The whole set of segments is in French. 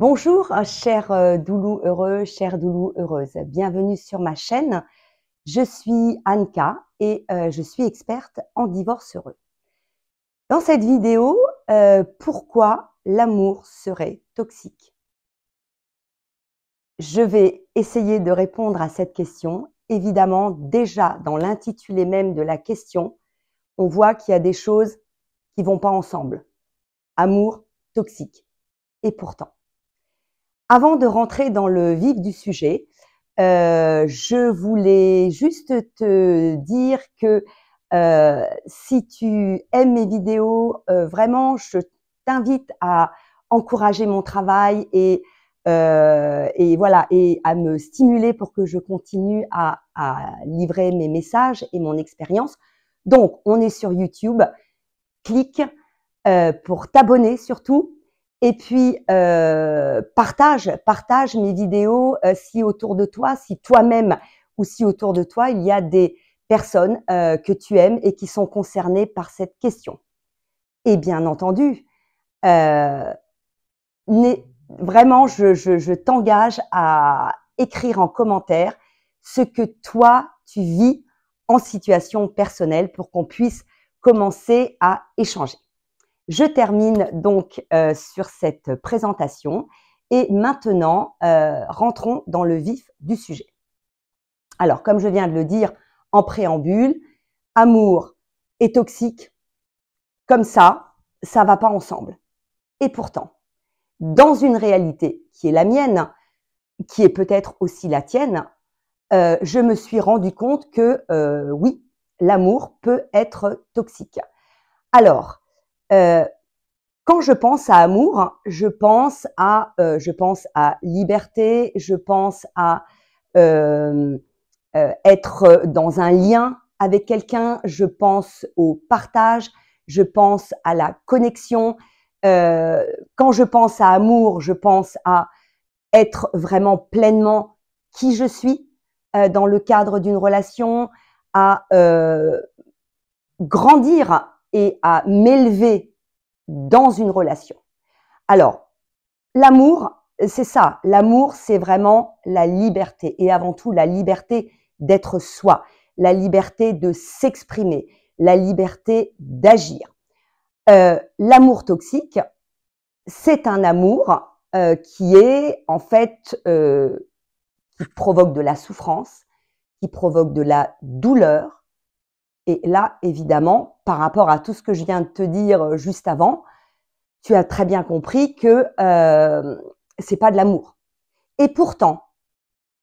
Bonjour, cher doulou heureux, chère doulou heureuse. Bienvenue sur ma chaîne. Je suis Anka et je suis experte en divorce heureux. Dans cette vidéo, pourquoi l'amour serait toxique? Je vais essayer de répondre à cette question. Évidemment, déjà dans l'intitulé même de la question, on voit qu'il y a des choses qui ne vont pas ensemble. Amour toxique. Et pourtant. Avant de rentrer dans le vif du sujet, je voulais juste te dire que si tu aimes mes vidéos, vraiment, je t'invite à encourager mon travail et voilà, et à me stimuler pour que je continue à livrer mes messages et mon expérience. Donc, on est sur YouTube. Clique pour t'abonner surtout. Et puis, partage mes vidéos si autour de toi, si toi-même ou si autour de toi, il y a des personnes que tu aimes et qui sont concernées par cette question. Et bien entendu, vraiment, je t'engage à écrire en commentaire ce que toi, tu vis en situation personnelle pour qu'on puisse commencer à échanger. Je termine donc sur cette présentation et maintenant, rentrons dans le vif du sujet. Alors, comme je viens de le dire en préambule, amour et toxique, comme ça ne va pas ensemble. Et pourtant, dans une réalité qui est la mienne, qui est peut-être aussi la tienne, je me suis rendu compte que oui, l'amour peut être toxique. Alors, quand je pense à amour, je pense à liberté, je pense à être dans un lien avec quelqu'un, je pense au partage, je pense à la connexion. Quand je pense à amour, je pense à être vraiment pleinement qui je suis dans le cadre d'une relation, à grandir et à m'élever dans une relation. Alors, l'amour, c'est ça. L'amour, c'est vraiment la liberté et avant tout la liberté d'être soi, la liberté de s'exprimer, la liberté d'agir. L'amour toxique, c'est un amour qui est en fait qui provoque de la souffrance, qui provoque de la douleur. Et là, évidemment, par rapport à tout ce que je viens de te dire juste avant, tu as très bien compris que c'est pas de l'amour. Et pourtant,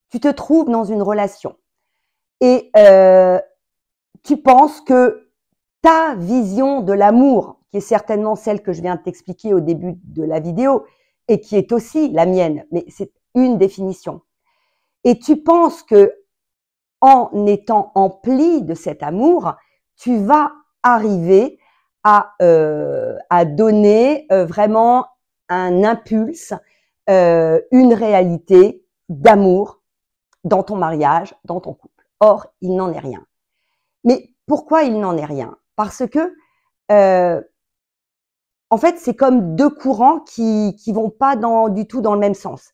tu te trouves dans une relation et tu penses que ta vision de l'amour, qui est certainement celle que je viens de t'expliquer au début de la vidéo et qui est aussi la mienne, mais c'est une définition. Et tu penses que en étant empli de cet amour, tu vas arriver à donner vraiment un impulse, une réalité d'amour dans ton mariage, dans ton couple. Or, il n'en est rien. Mais pourquoi il n'en est rien? Parce que, en fait, c'est comme deux courants qui vont pas du tout dans le même sens.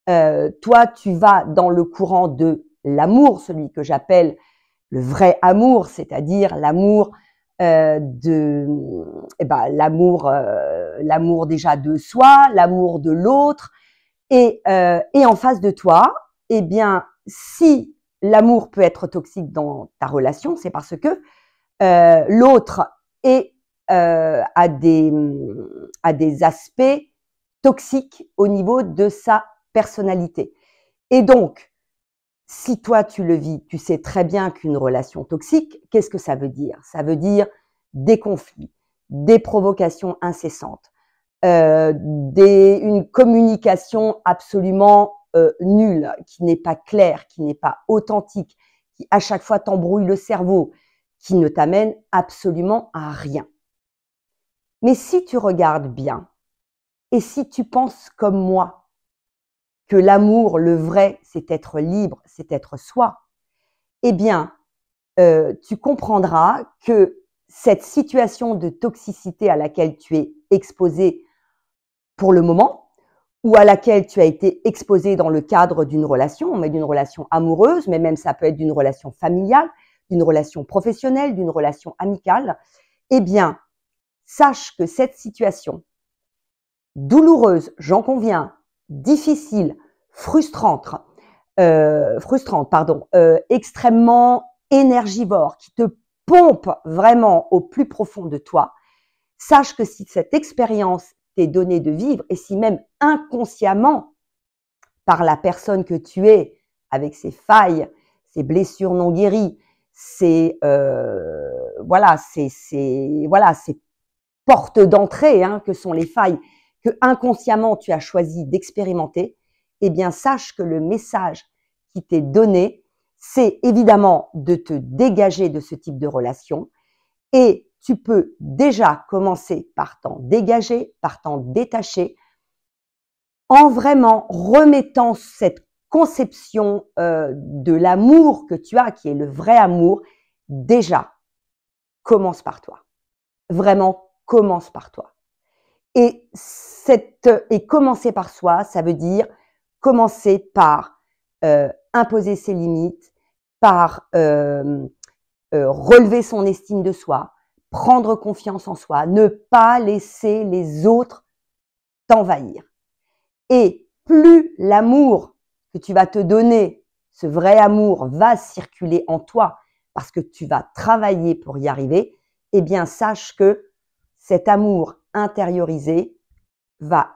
Toi, tu vas dans le courant de l'amour, celui que j'appelle le vrai amour, c'est-à-dire l'amour l'amour déjà de soi, l'amour de l'autre, et en face de toi, eh bien, si l'amour peut être toxique dans ta relation, c'est parce que l'autre a des aspects toxiques au niveau de sa personnalité. Et donc, si toi tu le vis, tu sais très bien qu'une relation toxique, qu'est-ce que ça veut dire? Ça veut dire des conflits, des provocations incessantes, une communication absolument nulle, qui n'est pas claire, qui n'est pas authentique, qui à chaque fois t'embrouille le cerveau, qui ne t'amène absolument à rien. Mais si tu regardes bien, et si tu penses comme moi, que l'amour, le vrai, c'est être libre, c'est être soi, eh bien, tu comprendras que cette situation de toxicité à laquelle tu es exposé pour le moment, ou à laquelle tu as été exposé dans le cadre d'une relation, mais d'une relation amoureuse, mais même ça peut être d'une relation familiale, d'une relation professionnelle, d'une relation amicale, eh bien, sache que cette situation douloureuse, j'en conviens, difficile, frustrante, extrêmement énergivore, qui te pompe vraiment au plus profond de toi, sache que si cette expérience t'est donnée de vivre, et si même inconsciemment, par la personne que tu es, avec ses failles, ses blessures non guéries, ces portes d'entrée que sont les failles que inconsciemment tu as choisi d'expérimenter, eh bien sache que le message qui t'est donné, c'est évidemment de te dégager de ce type de relation, et tu peux déjà commencer par t'en dégager, par t'en détacher, en vraiment remettant cette conception de l'amour que tu as, qui est le vrai amour. Déjà, commence par toi. Vraiment, commence par toi. Et commencer par soi, ça veut dire commencer par imposer ses limites, par relever son estime de soi, prendre confiance en soi, ne pas laisser les autres t'envahir. Et plus l'amour que tu vas te donner, ce vrai amour, va circuler en toi parce que tu vas travailler pour y arriver, eh bien sache que cet amour intériorisé va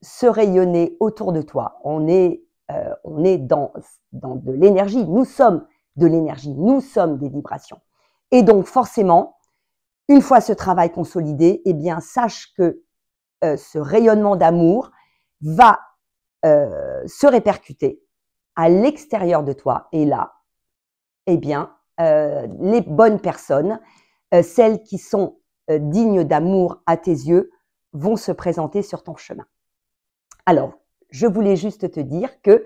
se rayonner autour de toi. On est dans de l'énergie, nous sommes de l'énergie, nous sommes des vibrations. Et donc forcément, une fois ce travail consolidé, eh bien sache que ce rayonnement d'amour va se répercuter à l'extérieur de toi. Et là, eh bien, les bonnes personnes, celles qui sont dignes d'amour à tes yeux, vont se présenter sur ton chemin. Alors, je voulais juste te dire que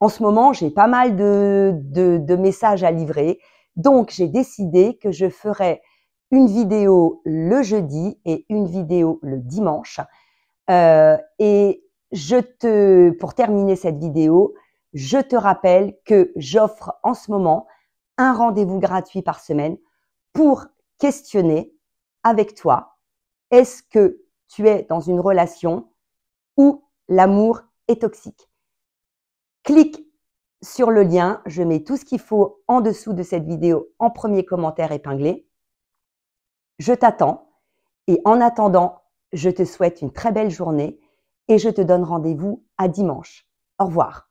en ce moment, j'ai pas mal de messages à livrer. Donc, j'ai décidé que je ferai une vidéo le jeudi et une vidéo le dimanche. Et pour terminer cette vidéo, je te rappelle que j'offre en ce moment un rendez-vous gratuit par semaine pour questionner avec toi, est-ce que tu es dans une relation où l'amour est toxique? Clique sur le lien, je mets tout ce qu'il faut en dessous de cette vidéo en premier commentaire épinglé. Je t'attends et en attendant, je te souhaite une très belle journée et je te donne rendez-vous à dimanche. Au revoir.